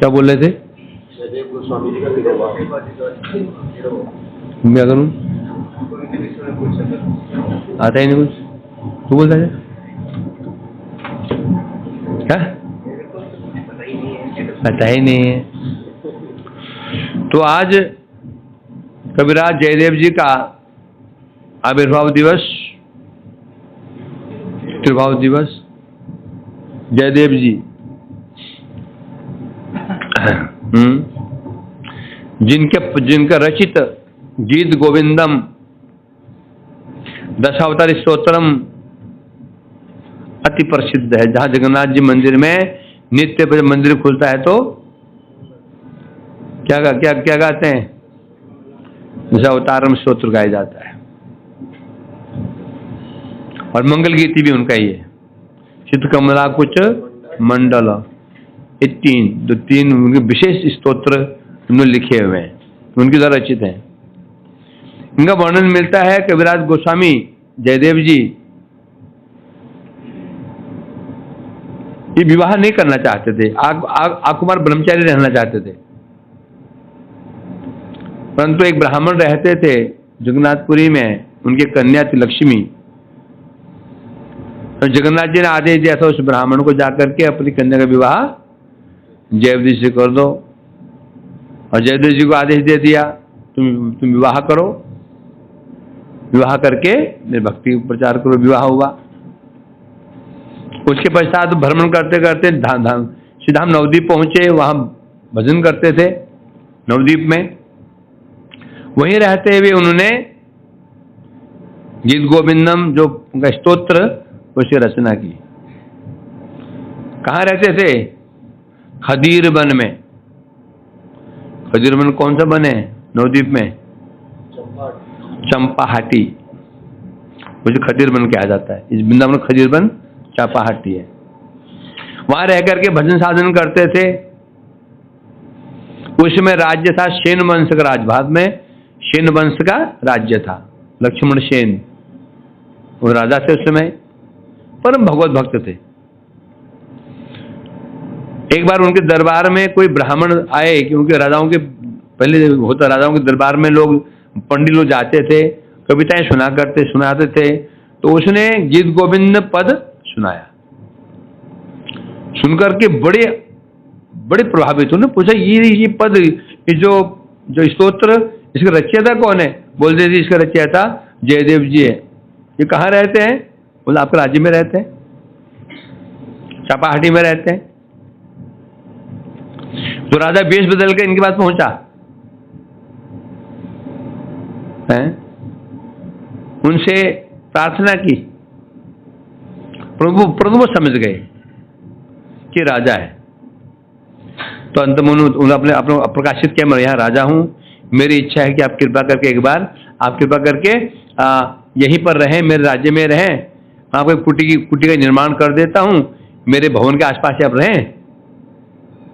क्या बोल रहे थे? गोस्वामी जी का मैं करूँ? आता ही नहीं कुछ, तू बोलता है क्या? पता ही नहीं है। तो आज कविराज जयदेव जी का आविर्भाव दिवस, त्रिभाव दिवस, जयदेव जी जिनका रचित गीत गोविंदम दशावतारी स्तोत्रम अति प्रसिद्ध है। जहां जगन्नाथ जी मंदिर में नित्य मंदिर खुलता है तो क्या क्या क्या गाते हैं? दशावतारम स्तोत्र गाया जाता है। और मंगल गीति भी उनका ही है, चित्त कमला कुछ मंडल, ये तीन उनके विशेष स्तोत्र उन्होंने लिखे हुए हैं, उनके द्वारा रचित हैं। इनका वर्णन मिलता है कविराज गोस्वामी जयदेव जी ये विवाह नहीं करना चाहते थे, आकुमार ब्रह्मचारी रहना चाहते थे। परंतु एक ब्राह्मण रहते थे जगन्नाथपुरी में, उनकी कन्या थी लक्ष्मी। तो जगन्नाथ जी ने आदेश दिया था उस ब्राह्मण को जाकर के अपनी कन्या का विवाह जयदेव जी से कर दो। और जयदेव जी को आदेश दे दिया तुम विवाह करो, विवाह करके मेरे भक्ति प्रचार करो। विवाह हुआ। उसके पश्चात भ्रमण करते करते सीधा हम नवद्वीप पहुंचे। वहां भजन करते थे नवद्वीप में। वहीं रहते हुए उन्होंने गीत गोविंदम जो उनका स्तोत्र उसकी रचना की। कहाँ रहते थे? खदीर वन में। खदीर वन कौन सा वन है नवद्वीप में? चंपाहाटी, मुझे खदीर वन कहा जाता है। इस वृंदावन खदीर वन चंपाहाटी है। वहां रह करके भजन साधन करते थे। उसमें राज्य था सेन वंश का राजभाग में, सेन वंश का राज्य था। लक्ष्मण सेन वो राजा थे उस समय, परम भगवत भक्त थे। एक बार उनके दरबार में कोई ब्राह्मण आए, क्योंकि राजाओं के पहले होता, राजाओं के दरबार में लोग पंडित लोग जाते थे, कविताएं सुनाते थे। तो उसने गीत गोविंद पद सुनाया। सुनकर के बड़े बड़े प्रभावित। उन्होंने पूछा ये पद, ये जो स्तोत्र, इसका रचयिता कौन है? बोलते थे इसका रचयिता जयदेव जी है। ये कहाँ रहते हैं? बोले आपके राज्य में रहते हैं, चंपाहाटी में रहते हैं। तो राजा वेश बदल के इनके पास पहुंचा है, उनसे प्रार्थना की। प्रभु वो समझ गए कि राजा है। तो अंत में उन्होंने अपने प्रकाशित किया, मैं यहाँ राजा हूं, मेरी इच्छा है कि आप कृपा करके एक बार आप कृपा करके यहीं पर रहें, मेरे राज्य में रहें। मैं आपको कुटी का निर्माण कर देता हूं, मेरे भवन के आसपास आप रहें,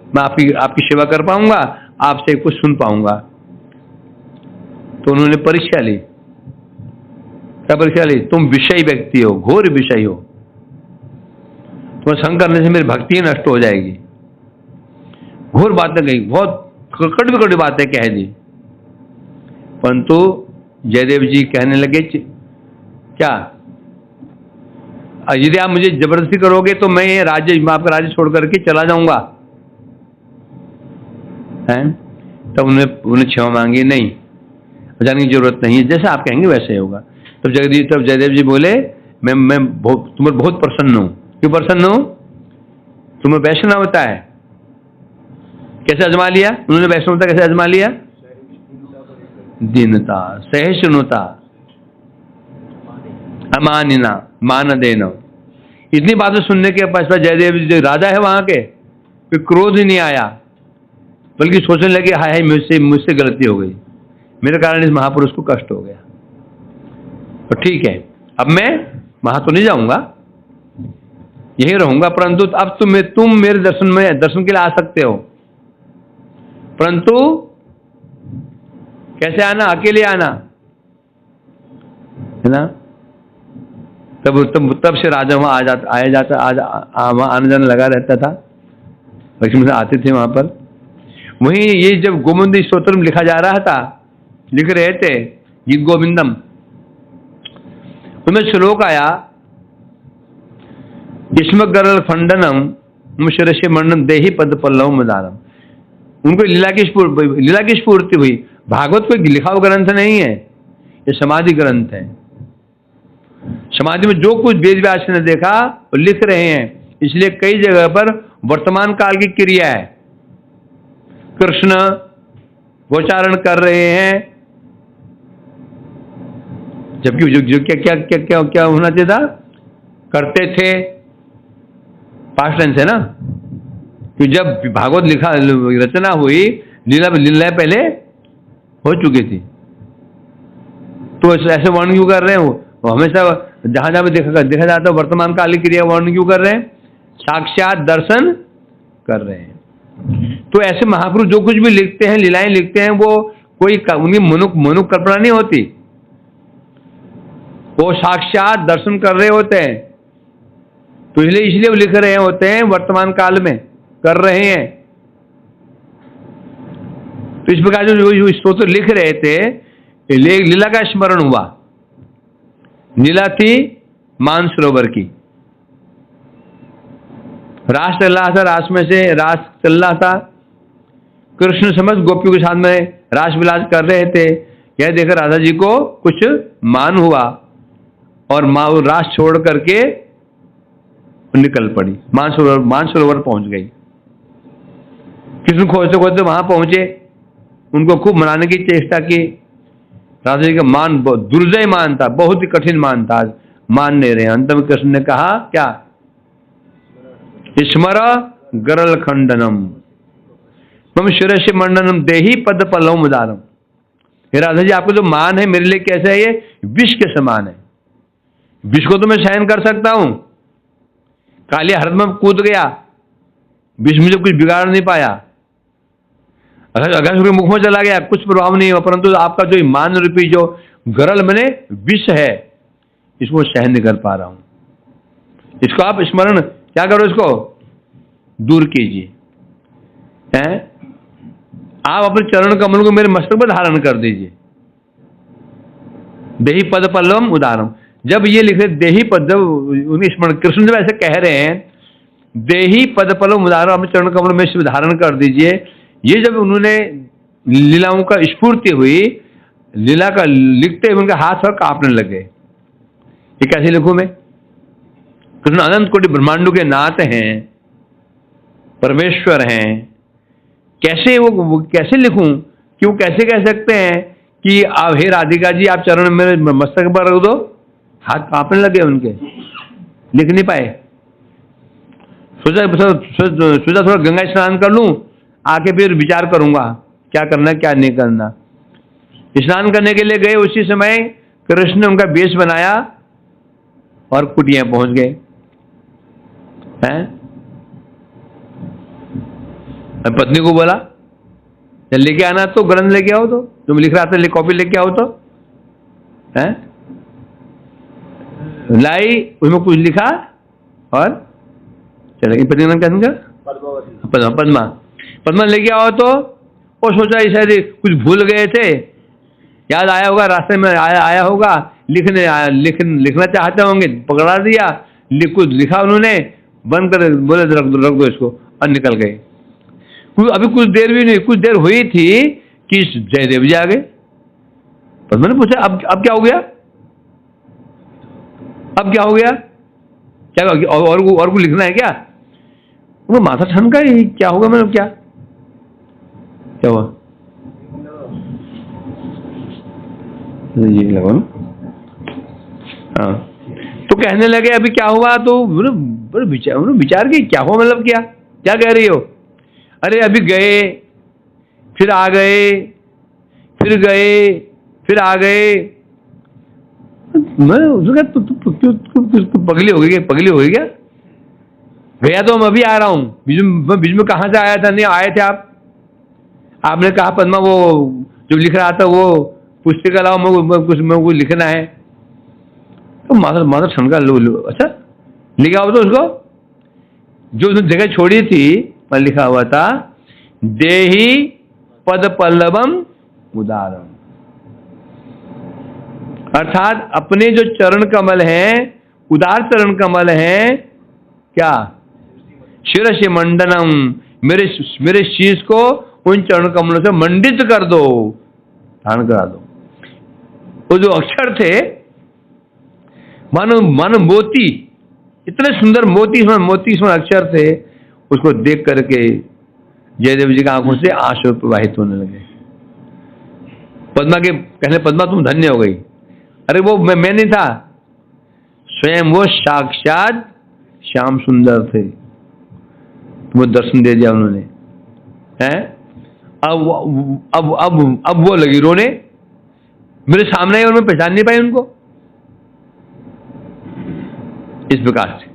मैं आपकी सेवा कर पाऊंगा, आपसे कुछ सुन पाऊंगा। तो उन्होंने परीक्षा ली। क्या परीक्षा ली? तुम विषयी व्यक्ति हो, घोर विषयी हो, तुम्हें संग करने से मेरी भक्ति नष्ट हो जाएगी। घोर बातें कही, बहुत कड़वी बातें कह दी। परंतु जयदेव जी कहने लगे क्या, यदि आप मुझे जबरदस्ती करोगे तो मैं आपका राज्य छोड़ करके चला जाऊंगा। हैं? तब उन्हें क्षमा मांगी, नहीं जाने की जरूरत नहीं है, जैसा आप कहेंगे वैसे ही होगा। तब जयदेव जी बोले मैं तुम्हें बहुत प्रसन्न हूं। क्यों प्रसन्न हूं? तुम्हें वैष्णवता है। कैसे आजमा लिया उन्होंने वैष्णवता? कैसे आजमा लिया? दीनता, सहिष्णुता, अमानिना, मान देना। इतनी बातें सुनने के पश्चात जयदेव जी राजा है वहां के, फिर क्रोध ही नहीं आया, बल्कि सोचने लगे हाय मुझसे गलती हो गई, मेरे कारण इस महापुरुष को कष्ट हो गया। तो ठीक है, अब मैं वहां तो नहीं जाऊंगा, यही रहूंगा। परंतु अब तुम मेरे दर्शन के लिए आ सकते हो, परंतु कैसे आना? अकेले आना है ना। तब से राजा वहां आना जाना लगा रहता था। लक्ष्मण से आते थे वहां पर, वहीं ये जब गोविंद स्तोत्र में लिखा जा रहा था, लिख रहे थे गीत गोविंदम, उनमें श्लोक आया, इसम गरल खंडनम मुशरशे मंडन देही पद पल्लव मदारम। उनको लीला की स्फूर्ति हुई। भागवत कोई लिखा हुआ ग्रंथ नहीं है, ये समाधि ग्रंथ है। समाधि में जो कुछ वेद व्यास ने देखा वो लिख रहे हैं, इसलिए कई जगह पर वर्तमान काल की क्रिया है। कृष्ण गोचारण कर रहे हैं, जबकि जो क्या क्या क्या क्या क्या होना चाहिए था, करते थे, पास्ट टेंस है ना। कि जब भागवत लिखा रचना हुई, लीला पहले हो चुकी थी, तो ऐसे वर्णन क्यों कर रहे हैं? वो हमेशा जहां जहां देखा जाता है वर्तमान काल की क्रिया वर्णन क्यों कर रहे हैं? साक्षात दर्शन कर रहे हैं। तो ऐसे महापुरुष जो कुछ भी लिखते हैं, लीलाएं लिखते हैं, वो कोई उनकी मनुष्य कल्पना नहीं होती, वो साक्षात दर्शन कर रहे होते हैं। तो इसलिए वो लिख रहे होते हैं, वर्तमान काल में कर रहे हैं। तो इस प्रकार जो स्तोत्र लिख रहे थे, लीला का स्मरण हुआ। लीला थी मानसरोवर की, रास चल रहा था, रास में से रास चल रहा था। कृष्ण समझ गोपियों के साथ में रास विलास कर रहे थे। यह देखकर राधा जी को कुछ मान हुआ और माँ रास छोड़ करके निकल पड़ी, मानसरोवर पहुंच गई। कृष्ण खोजते खोजते वहां पहुंचे, उनको खूब मनाने की चेष्टा की। राधा जी का मान बहुत दुर्जय मान था, बहुत ही कठिन मान था, मान नहीं रहे। अंत में कृष्ण ने कहा क्या? स्मर गरल खंडनम मम शिरस्य मंडनम देही पद पल्लव मुदारम। हे राधा जी, आपको जो मान है मेरे लिए कैसा है? ये विष के समान है। विष को तो मैं सहन कर सकता हूं, कालिया हृदय में कूद गया, विष मुझे कुछ बिगाड़ नहीं पाया। अगर उसके मुख में चला गया कुछ प्रभाव नहीं हुआ, परंतु आपका जो मान रूपी जो गरल बने विष है, इसको सहन नहीं कर पा रहा हूं। इसको आप स्मरण क्या करो, इसको दूर कीजिए। हैं? आप अपने चरण कमल को मेरे मस्तक पर धारण कर दीजिए। देही पद पल्लवम उदारम। जब ये लिखे देही पद, जब उन्हें स्मरण, कृष्ण जब ऐसे कह रहे हैं देही पद पल्लवम उदारम, अपने चरण कमल में से धारण कर दीजिए, ये जब उन्होंने लीलाओं का स्फूर्ति हुई, लीला का लिखते हुए उनके हाथ और कांपने लगे। ये कैसे लिखूं मैं? कृष्ण अनंत कोटि ब्रह्मांडों के नाथ हैं, परमेश्वर हैं, कैसे वो कैसे लिखूं? कि वो कैसे कह सकते हैं कि आप हे राधिका जी आप चरण में मस्तक पर रख दो? हाथ कांपने लगे उनके, लिख नहीं पाए। सोचा थोड़ा गंगा स्नान कर लूं, आके फिर विचार करूंगा क्या करना क्या नहीं करना। स्नान करने के लिए गए, उसी समय कृष्ण ने उनका वेश बनाया और कुटिया पहुंच गए। हैं? पत्नी को बोला जब लेके आना तो ग्रंथ लेके आओ, तो तुम लिख रहा था कॉपी लेके आओ, तो हैं? लाई, उसमें कुछ लिखा और चले गई। पत्नी का नाम क्या? पद्मा लेके आओ तो वो सोचा शायद कुछ भूल गए थे, याद आया होगा, रास्ते में आया होगा, लिखना चाहते होंगे, पकड़ा दिया, कुछ लिखा उन्होंने, बंद कर बोले रख दो इसको, और निकल गए। अभी कुछ देर भी नहीं, कुछ देर हुई थी कि जयदेव जी आ गए। पद्मा ने पूछा अब क्या हो गया? अब क्या हो गया? क्या और को लिखना है क्या? वो माथा ठनका, क्या होगा? मतलब क्या हुआ? ये लगा ना। हाँ, तो कहने लगे अभी क्या हुआ? तो विचार की क्या हुआ, मतलब क्या कह रही हो? अरे अभी गए, फिर आ गए, फिर गए, फिर आ गए। मैं उसका तू पगली हो गई क्या? गया तो मैं अभी आ रहा हूं, बीच में कहां से आया था? नहीं आए थे आपने कहा पद्मा वो जो लिख रहा था वो पुस्तक लाओ, कुछ लिखना है। तो माता ठनका लो। अच्छा लिखा हो तो उसको जो उसने जगह छोड़ी थी पर लिखा हुआ था देहि पद पल्लवम उदारम, अर्थात अपने जो चरण कमल हैं, उदार चरण कमल हैं, क्या शिरसि मंडनम, मेरे शीश को उन चरण कमलों से मंडित कर दो, धारण करा दो। वो जो अक्षर थे मानो मानो मोती, इतने सुंदर मोती इसमें अक्षर थे, उसको देख करके जयदेव जी की आंखों से आंसू प्रवाहित होने लगे। पद्मा के कहने, पद्मा तुम धन्य हो गई। अरे वो मैं नहीं था, स्वयं वो साक्षात श्याम सुंदर थे, वो दर्शन दे दिया उन्होंने, हैं? अब वो लगी रोने, मेरे सामने और मैं पहचान नहीं पाई उनको। इस प्रकार से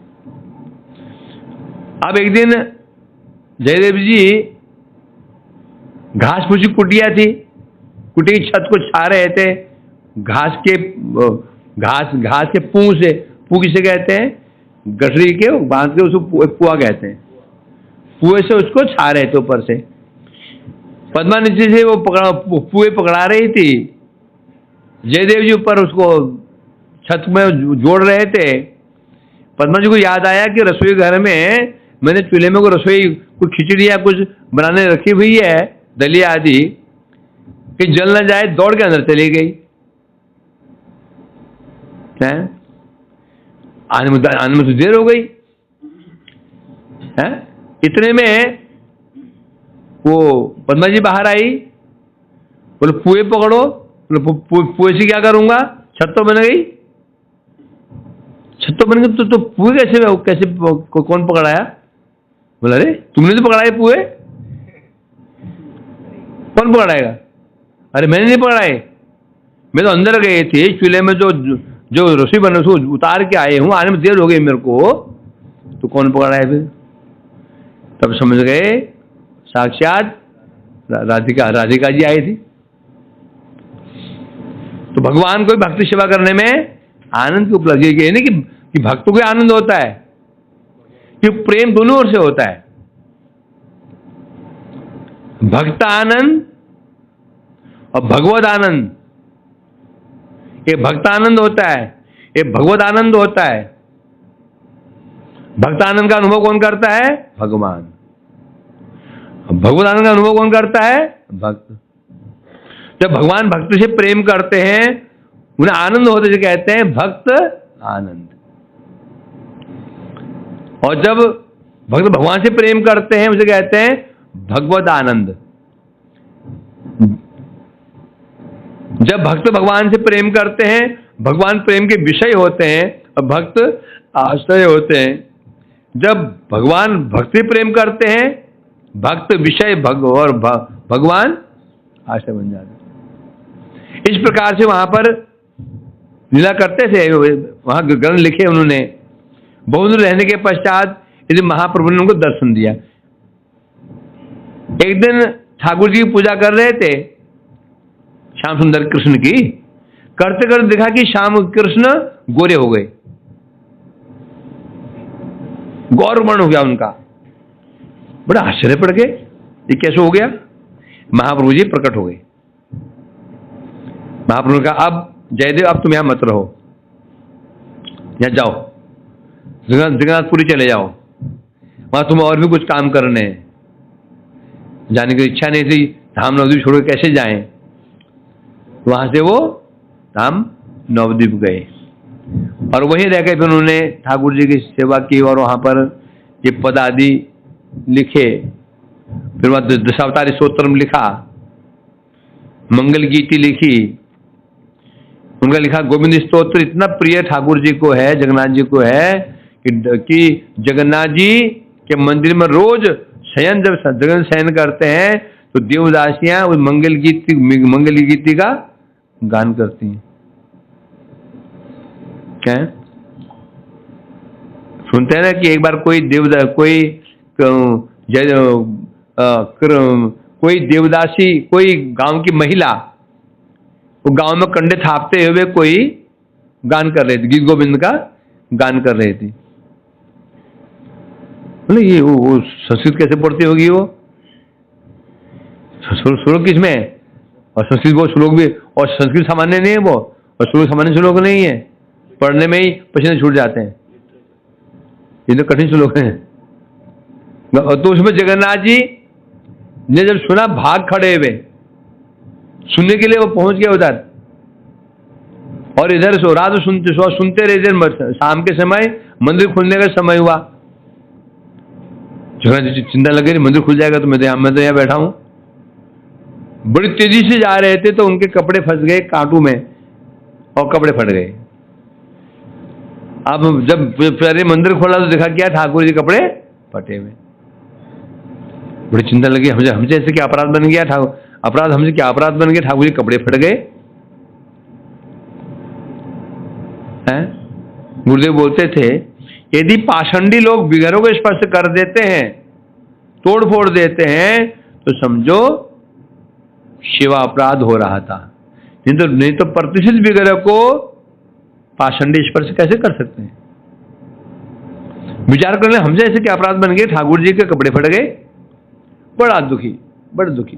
अब एक दिन जयदेव जी घास फूसी कुटिया थी, कुटी की छत को छा रहे थे, घास के पू किसे कहते हैं, गठरी के बांध के उसको पुआ कहते हैं, पुए से उसको छा रहे थे ऊपर से। पद्मा नीचे से वो पुए पकड़ा रही थी, जयदेव जी ऊपर उसको छत में जोड़ रहे थे। पद्मा जी को याद आया कि रसोई घर में मैंने चूल्हे में कोई रसोई, कुछ खिचड़ी या कुछ बनाने रखी हुई है, दलिया आदि, कि जल न जाए, दौड़ के अंदर चली गई। आने में तो देर हो गई है। इतने में वो पद्मा जी बाहर आई, बोले पुए पकड़ो। पुए से क्या करूंगा, छत तो बन गई, छत तो बन गई, तो पुए कैसे कौन पकड़ाया? बोला अरे तुमने तो पकड़ाए पुए, कौन पकड़ाएगा? अरे मैंने नहीं पकड़ाए, मैं तो अंदर गए थे चूल्हे में, जो रसोई बने उसको उतार के आए हूं, आने में देर हो गई मेरे को, तो कौन पकड़ाए? फिर तब समझ गए साक्षात राधिका जी आई थी। तो भगवान को भक्ति सेवा करने में आनंद की उपलब्धि है, नहीं कि भक्तों को आनंद होता है, कि प्रेम दोनों ओर से होता है। भक्त आनंद और भगवत आनंद, ये भक्त आनंद होता है, ये भगवत आनंद होता है। भक्त आनंद का अनुभव कौन करता है? भगवान। भगवत आनंद का अनुभव कौन करता है? भक्त। जब भगवान भक्त से प्रेम करते हैं, उन्हें आनंद होते से कहते हैं भक्त आनंद। और जब भक्त भगवान से प्रेम करते हैं, उसे कहते हैं भगवत आनंद। जब भक्त भगवान से प्रेम करते हैं, भगवान प्रेम के विषय होते हैं और भक्त आश्रय होते हैं। जब भगवान भक्ति प्रेम करते हैं, भक्त विषय और भगवान आश्रय बन जाते हैं। इस प्रकार से वहां पर लीला करते थे, वहां ग्रंथ लिखे उन्होंने। बहुत दूर रहने के पश्चात यदि महाप्रभु ने उनको दर्शन दिया। एक दिन ठाकुर जी की पूजा कर रहे थे, श्याम सुंदर कृष्ण की, करते करते देखा कि श्याम कृष्ण गोरे हो गए, गौर वर्ण हो गया उनका। बड़ा आश्चर्य पड़ गए, ये कैसे हो गया? महाप्रभु जी प्रकट हो गए। महाप्रभु ने कहा, अब जयदेव अब तुम यहां मत रहो, यहां जाओ, जगन्नाथपुरी चले जाओ, वहां तुम और भी कुछ काम करने हैं। जाने की इच्छा नहीं थी, धाम नवद्वीप छोड़ के कैसे जाएं? वहां से वो धाम नवद्वीप गए और वहीं रह गए। फिर उन्होंने ठाकुर जी की सेवा की और वहां पर ये पद आदि लिखे। फिर वहां दशावतारी स्तोत्रम लिखा, मंगल गीति लिखी। उनका लिखा गोविंद स्तोत्र इतना प्रिय ठाकुर जी को है, जगन्नाथ जी को है, कि जगन्नाथ जी के मंदिर में रोज शयन, जब जगन शयन करते हैं तो देवदासियां उस मंगल गीति का गान करती हैं। क्या है? सुनते हैं ना कि एक बार कोई देवदासी, कोई गांव की महिला, वो गांव में कंडे थापते हुए कोई गान कर रहे थे, गीत गोविंद का गान कर रहे थे। बोले ये वो संस्कृत कैसे पढ़ती होगी वो? श्लोक किसमें है? और संस्कृत वो श्लोक भी, और संस्कृत सामान्य नहीं है वो, और श्लोक सामान्य श्लोक नहीं है, पढ़ने में ही पसीने छूट जाते हैं, ये तो कठिन श्लोक है। तो उसमें जगन्नाथ जी ने जब सुना, भाग खड़े हुए सुनने के लिए, वो पहुंच गए उधर, और इधर सो रात सुनते रहे। इधर शाम के समय मंदिर खुलने का समय हुआ, जगन्नाथ जी चिंता लग गई, मंदिर खुल जाएगा तो मैं तो यहाँ बैठा हूं। बड़ी तेजी से जा रहे थे तो उनके कपड़े फंस गए कांटों में और कपड़े फट गए। अब जब पहले मंदिर खोला तो देखा क्या, ठाकुर जी कपड़े फटे हुए। बड़ी चिंता लगी, हमसे ऐसे क्या अपराध बन गया, हमसे क्या अपराध बन गया, ठाकुर जी कपड़े फट गए हैं। गुरुदेव बोलते थे, यदि पाषंडी लोग विग्रहों को स्पर्श कर देते हैं, तोड़ फोड़ देते हैं, तो समझो शिवा अपराध हो रहा था। नहीं तो प्रतिष्ठित विग्रह को पाषंडी स्पर्श कैसे कर सकते हैं? विचार कर ले, हमसे ऐसे क्या अपराध बन गए, ठाकुर जी के कपड़े फट गए। बड़ा दुखी, बड़ा दुखी।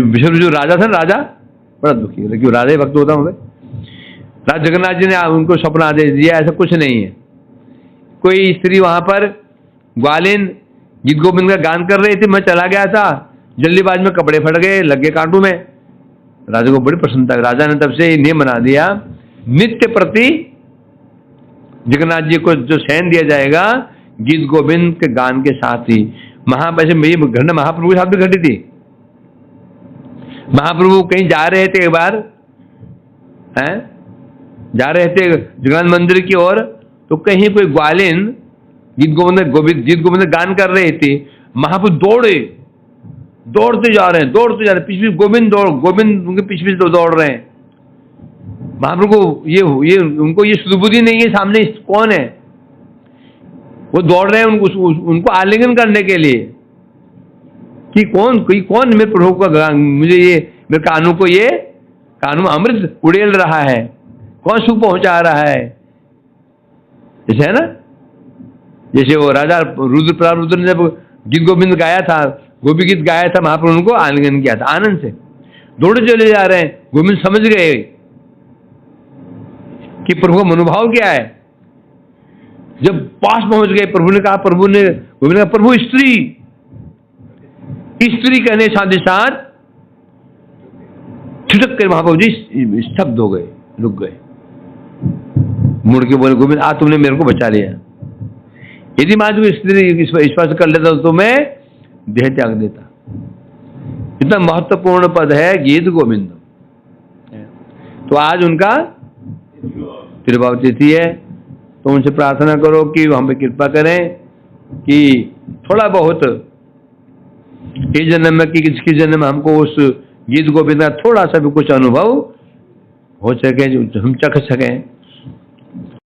विश्व जो राजा था, राजा बड़ा दुखी, क्यों राजा ही भक्त होता हूं। राज जगन्नाथ जी ने उनको स्वप्न आदेश दिया, ऐसा कुछ नहीं है। कोई स्त्री वहां पर ग्वालिन गीत गोविंद का गान कर रही थी, मैं चला गया था, जल्दीबाज में कपड़े फट गए, लग गए कांटों में। राजा को बड़ी प्रसन्नता, राजा ने तब से नियम बना दिया, नित्य प्रति जगन्नाथ जी को जो शयन दिया जाएगा गीत गोविंद के गान के साथ ही। वैसे मेरी घटना महाप्रभु के साथ भी घटी थी। महाप्रभु कहीं जा रहे थे एक बार, हैं जा रहे थे जगन्नाथ मंदिर की ओर, तो कहीं कोई ग्वालिन गीत गोविंद गान कर रही थी। महाप्रभु दौड़ते जा रहे हैं, पीछे गोविंद उनके पीछे दौड़ रहे हैं। महाप्रभु को ये उनको ये सुबुद्धि नहीं है, सामने कौन है, वो दौड़ रहे हैं उनको आलिंगन करने के लिए कि कौन मेरे प्रभु का, मुझे ये मेरे कानों में अमृत उड़ेल रहा है, कौन सुख पहुंचा रहा है। जैसे है ना, जैसे वो राजा रुद्र ने जब गीत गोविंद गाया था, गोपी गीत गाया था, महाप्रभु उनको आलिंगन किया था आनंद से, दौड़े चले जा रहे हैं। गोविंद समझ गए कि प्रभु का मनोभाव क्या है। जब पास पहुंच गए, गोविंद ने कहा प्रभु स्त्री कहने साथ ही साथ छिटक कर महाप्रभु जी स्तब्ध हो गए, रुक गए, मुड़ के बोले, गोविंद तुमने मेरे को बचा लिया, यदि मैं तुम स्त्री स्पर्श कर लेता तो मैं देह त्याग देता। इतना महत्वपूर्ण पद है गीत गोविंद। तो आज उनका तिरुभाव तिथि है, तो उनसे प्रार्थना करो कि हम पे कृपा करें कि थोड़ा बहुत इस जन्म में कि किसी जन्म में हमको उस गीत गोविंद का थोड़ा सा भी कुछ अनुभव हो सके, जो हम चख सकें।